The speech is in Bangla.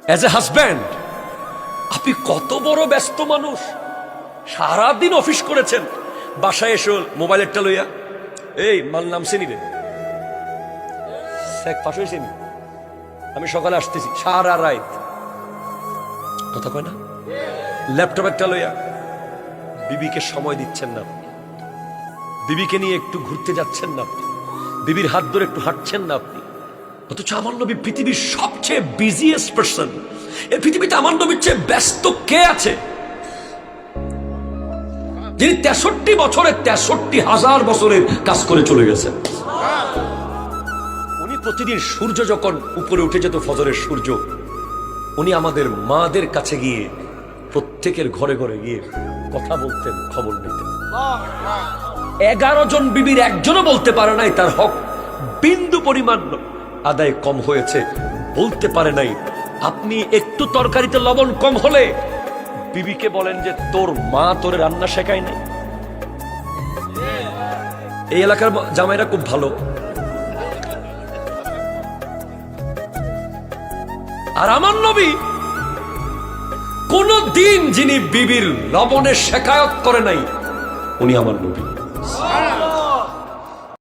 অ্যাজ এ হাজব্যান্ড আপনি কত বড় ব্যস্ত মানুষ, সারাদিন অফিস করেছেন, বাসায় এসে মোবাইলেরটা লইয়া এই মাল নামছে নিবে পাশ হয়েছে নি, আমি সকালে আসতেছি, সারা রাত কথা কয় না, ল্যাপটপ একটা লইয়া বিবিকে সময় দিচ্ছেন না, বিবিকে নিয়ে একটু ঘুরতে যাচ্ছেন না, বিবির হাত ধরে একটু হাঁটছেন না আপনি। অথচ আমার নবী পৃথিবীর সবচেয়ে বিজিয়েস্ট পারসন। এই পৃথিবীতে আমার নবীর চেয়ে ব্যস্ত কে আছে? যিনি 63 বছরে 63,000 বছরের কাজ করে চলে গেছেন। উনি প্রতিদিন সূর্য যখন উপরে উঠে যেত, ফজরের সূর্য, উনি আমাদের মাদের কাছে গিয়ে প্রত্যেকের ঘরে ঘরে গিয়ে কথা বলতেন, খবর নিতেন। 11 জন বিবির একজনও বলতে পারে নাই তার হক বিন্দু পরিমাণ আদায় কম হয়েছে, বলতে পারে নাই। আপনি একটু তরকারিতে লবণ কম হলে বিবিকে বলেন যে তোর মা তোরে রান্না শেখায় নাই। এই এলাকার জামাইরা খুব ভালো। আর আমার নবী কোন দিন যিনি বিবির লবণের শেখায়ত করে নাই, উনি আমার নবী।